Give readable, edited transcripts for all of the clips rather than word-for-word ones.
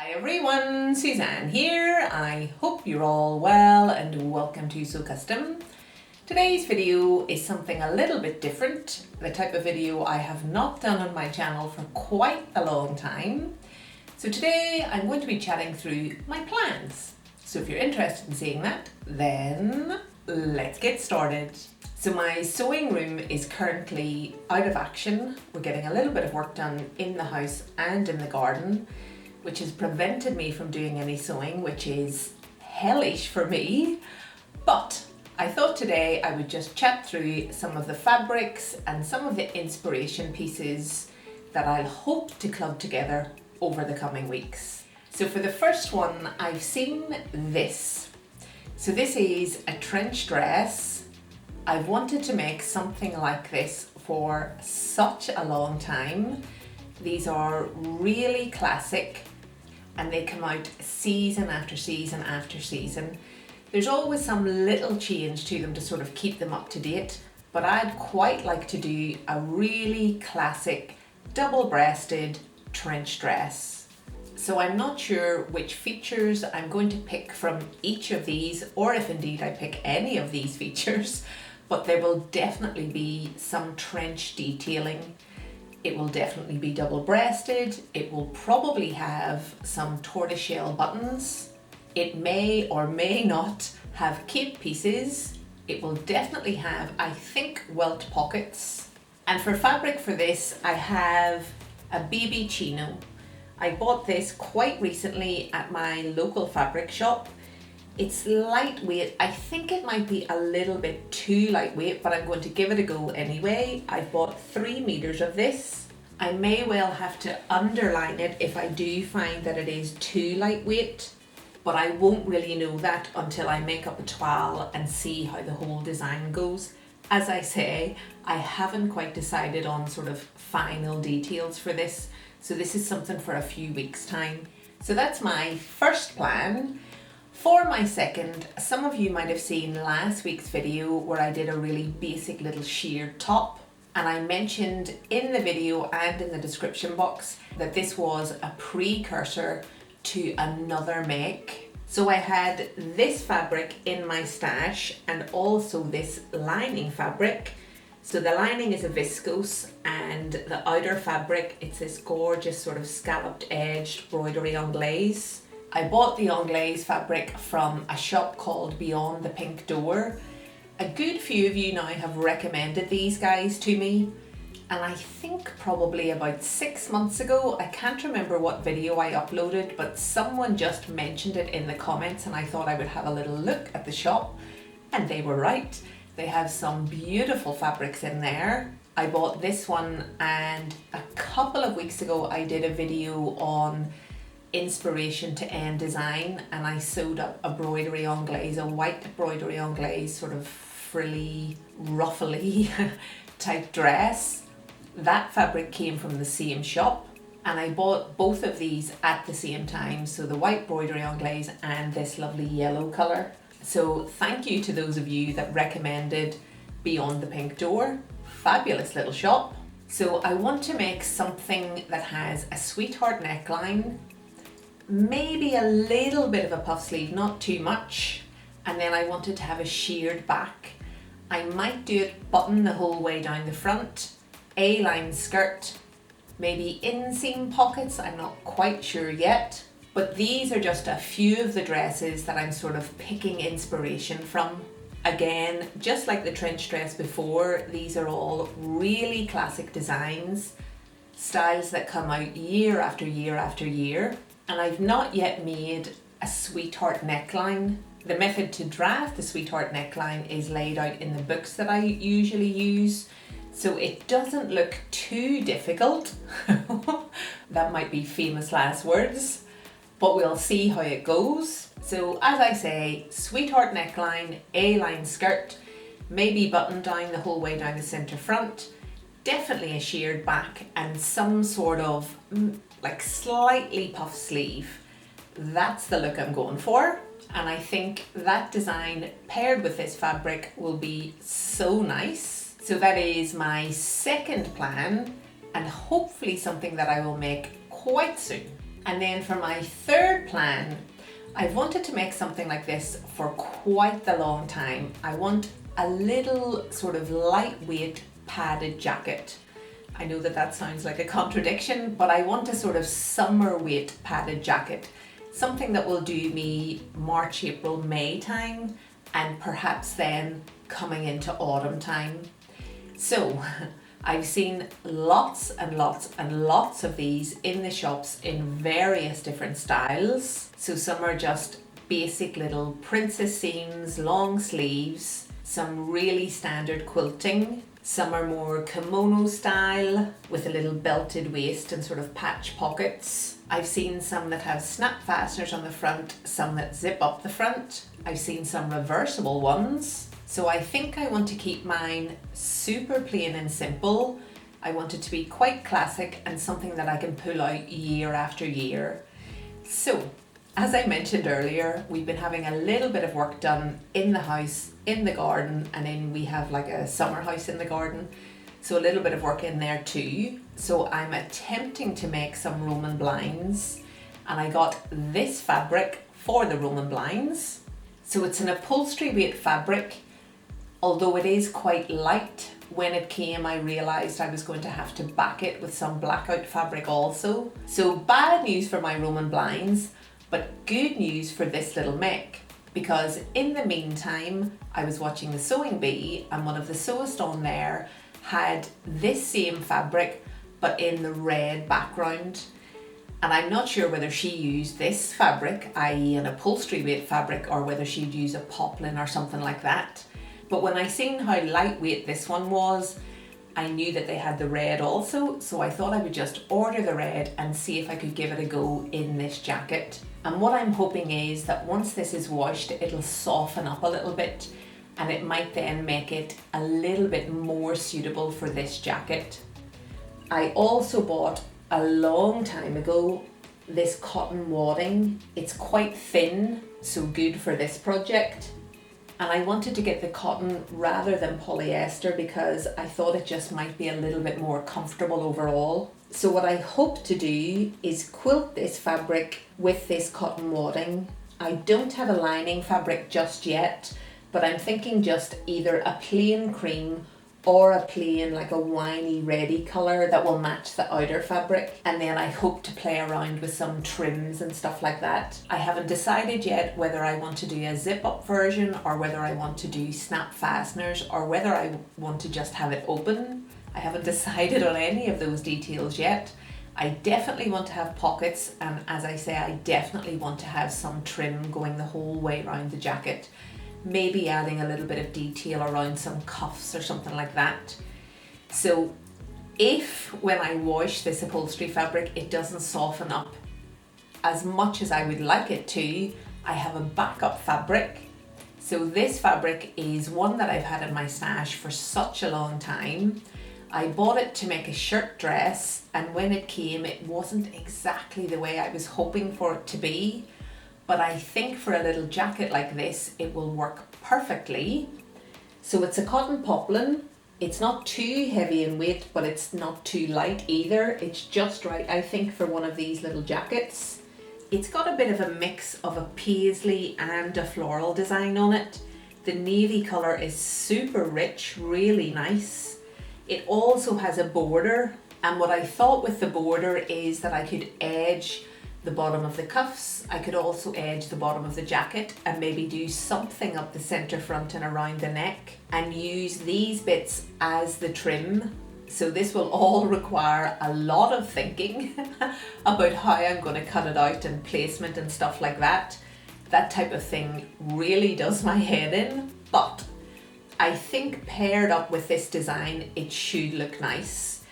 Hi everyone, Susanne here. I hope you're all well and welcome to Sew Custom. Today's video is something a little bit different, the type of video I have not done on my channel for quite a long time. So today I'm going to be chatting through my plans. So if you're interested in seeing that, then let's get started. So my sewing room is currently out of action. We're getting a little bit of work done in the house and in the garden, which has prevented me from doing any sewing, which is hellish for me. But I thought today I would just chat through some of the fabrics and some of the inspiration pieces that I'll hope to club together over the coming weeks. So for the first one, I've seen this. So this is a trench dress. I've wanted to make something like this for such a long time. These are really classic and they come out season after season after season. There's always some little change to them to sort of keep them up to date, but I'd quite like to do a really classic double-breasted trench dress. So I'm not sure which features I'm going to pick from each of these, or if indeed I pick any of these features, but there will definitely be some trench detailing. It will definitely be double-breasted. It will probably have some tortoiseshell buttons. It may or may not have cape pieces. It will definitely have, I think, welt pockets. And for fabric for this, I have a baby chino. I bought this quite recently at my local fabric shop. It's lightweight. I think it might be a little bit too lightweight, but I'm going to give it a go anyway. I bought 3 meters of this. I may well have to underline it if I do find that it is too lightweight, but I won't really know that until I make up a toile and see how the whole design goes. As I say, I haven't quite decided on sort of final details for this, so this is something for a few weeks' time. So that's my first plan. For my second, some of you might have seen last week's video where I did a really basic little sheared top, and I mentioned in the video and in the description box that this was a precursor to another make. So I had this fabric in my stash and also this lining fabric. So the lining is a viscose and the outer fabric, it's this gorgeous sort of scalloped edged broiderie Anglais. I bought the Anglais fabric from a shop called Beyond the Pink Door. A good few of you now have recommended these guys to me, and I think probably about 6 months ago, I can't remember what video I uploaded, but someone just mentioned it in the comments and I thought I would have a little look at the shop, and they were right. They have some beautiful fabrics in there. I bought this one, and a couple of weeks ago I did a video on inspiration to end design, and I sewed up a broiderie Anglais, a white broiderie Anglais, sort of frilly, ruffly type dress. That fabric came from the same shop, and I bought both of these at the same time, so the white broiderie Anglais and this lovely yellow colour. So thank you to those of you that recommended Beyond the Pink Door. Fabulous little shop. So I want to make something that has a sweetheart neckline, maybe a little bit of a puff sleeve, not too much, and then I wanted to have a sheared back. I might do it button the whole way down the front, A-line skirt, maybe inseam pockets, I'm not quite sure yet, but these are just a few of the dresses that I'm sort of picking inspiration from. Again, just like the trench dress before, these are all really classic designs, styles that come out year after year after year. And I've not yet made a sweetheart neckline. The method to draft the sweetheart neckline is laid out in the books that I usually use, so it doesn't look too difficult. That might be famous last words, but we'll see how it goes. So as I say, sweetheart neckline, A-line skirt, maybe button down the whole way down the centre front, definitely a sheared back and some sort of like slightly puff sleeve. That's the look I'm going for, and I think that design paired with this fabric will be so nice. So that is my second plan, and hopefully something that I will make quite soon. And then for my third plan, I've wanted to make something like this for quite the long time. I want a little sort of lightweight padded jacket. I know that sounds like a contradiction, but I want a sort of summer weight padded jacket. Something that will do me March, April, May time, and perhaps then coming into autumn time. So I've seen lots and lots and lots of these in the shops in various different styles. So some are just basic little princess seams, long sleeves, some really standard quilting. Some are more kimono style with a little belted waist and sort of patch pockets. I've seen some that have snap fasteners on the front, some that zip up the front. I've seen some reversible ones. So I think I want to keep mine super plain and simple. I want it to be quite classic and something that I can pull out year after year. So, as I mentioned earlier, we've been having a little bit of work done in the house, in the garden, and then we have like a summer house in the garden. So a little bit of work in there too. So I'm attempting to make some Roman blinds, and I got this fabric for the Roman blinds. So it's an upholstery weight fabric, although it is quite light. When it came, I realized I was going to have to back it with some blackout fabric also. So bad news for my Roman blinds, but good news for this little make, because in the meantime I was watching the Sewing Bee, and one of the sewist on there had this same fabric but in the red background, and I'm not sure whether she used this fabric, i.e. an upholstery weight fabric, or whether she'd use a poplin or something like that. But when I seen how lightweight this one was, I knew that they had the red also, so I thought I would just order the red and see if I could give it a go in this jacket. And what I'm hoping is that once this is washed, it'll soften up a little bit, and it might then make it a little bit more suitable for this jacket. I also bought a long time ago this cotton wadding. It's quite thin, so good for this project. And I wanted to get the cotton rather than polyester because I thought it just might be a little bit more comfortable overall. So what I hope to do is quilt this fabric with this cotton wadding. I don't have a lining fabric just yet, but I'm thinking just either a plain cream or a plain, like a winey reddy colour that will match the outer fabric. And then I hope to play around with some trims and stuff like that. I haven't decided yet whether I want to do a zip up version or whether I want to do snap fasteners or whether I want to just have it open. I haven't decided on any of those details yet. I definitely want to have pockets, and as I say, I definitely want to have some trim going the whole way around the jacket. Maybe adding a little bit of detail around some cuffs or something like that. So if when I wash this upholstery fabric it doesn't soften up as much as I would like it to, I have a backup fabric. So this fabric is one that I've had in my stash for such a long time. I bought it to make a shirt dress, and when it came it wasn't exactly the way I was hoping for it to be. But I think for a little jacket like this, it will work perfectly. So it's a cotton poplin. It's not too heavy in weight, but it's not too light either. It's just right, I think, for one of these little jackets. It's got a bit of a mix of a paisley and a floral design on it. The navy colour is super rich, really nice. It also has a border, and what I thought with the border is that I could edge the bottom of the cuffs. I could also edge the bottom of the jacket and maybe do something up the center front and around the neck and use these bits as the trim. So this will all require a lot of thinking about how I'm going to cut it out and placement and stuff like that. That type of thing really does my head in, but I think paired up with this design it should look nice.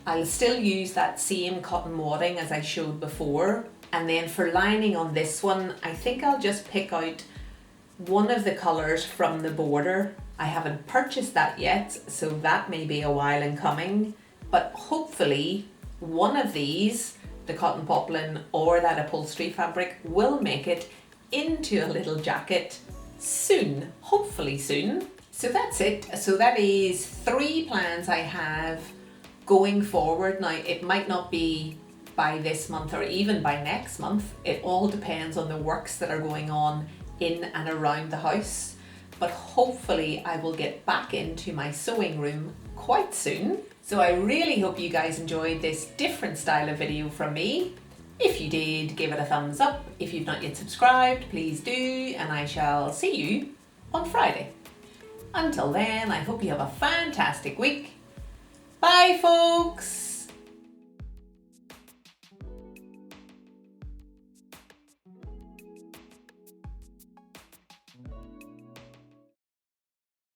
I'll still use that same cotton wadding as I showed before, and then for lining on this one I think I'll just pick out one of the colours from the border. I haven't purchased that yet, so that may be a while in coming, but hopefully one of these, the cotton poplin or that upholstery fabric, will make it into a little jacket soon, hopefully soon. So that's it. So that is 3 plans I have going forward. Now it might not be by this month or even by next month. It all depends on the works that are going on in and around the house. But hopefully I will get back into my sewing room quite soon. So I really hope you guys enjoyed this different style of video from me. If you did, give it a thumbs up. If you've not yet subscribed, please do, and I shall see you on Friday. Until then, I hope you have a fantastic week. Bye, folks!